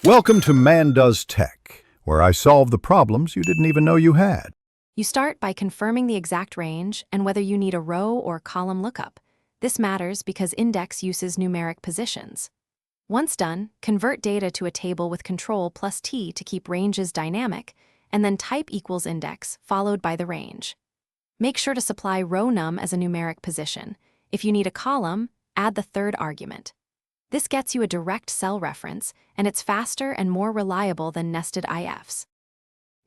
Welcome to Man Does Tech, where I solve the problems you didn't even know you had. You start by confirming the exact range and whether you need a row or column lookup. This matters because index uses numeric positions. Once done, convert data to a table with Control plus T to keep ranges dynamic, and then type equals index followed by the range. Make sure to supply row num as a numeric position. If you need a column, add the third argument. This gets you a direct cell reference, and it's faster and more reliable than nested IFs.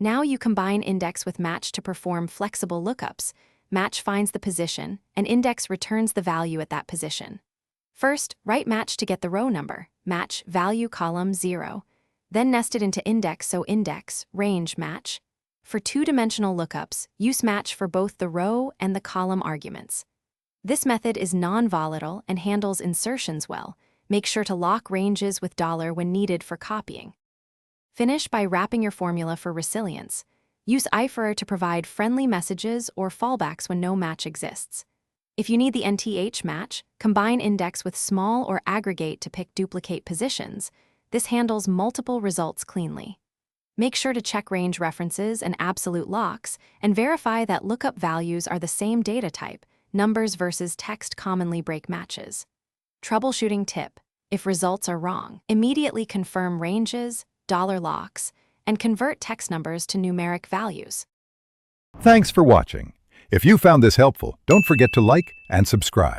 Now you combine index with match to perform flexible lookups. Match finds the position, and index returns the value at that position. First, write match to get the row number, match value column 0. Then nest it into index so index, range match. For two-dimensional lookups, use match for both the row and the column arguments. This method is non-volatile and handles insertions well. Make sure to lock ranges with $ when needed for copying. Finish by wrapping your formula for resilience. Use IFER to provide friendly messages or fallbacks when no match exists. If you need the NTH match, combine index with small or aggregate to pick duplicate positions. This handles multiple results cleanly. Make sure to check range references and absolute locks, and verify that lookup values are the same data type. Numbers versus text commonly break matches. Troubleshooting tip: if results are wrong, immediately confirm ranges, $locks, and convert text numbers to numeric values. Thanks for watching. If you found this helpful, don't forget to like and subscribe.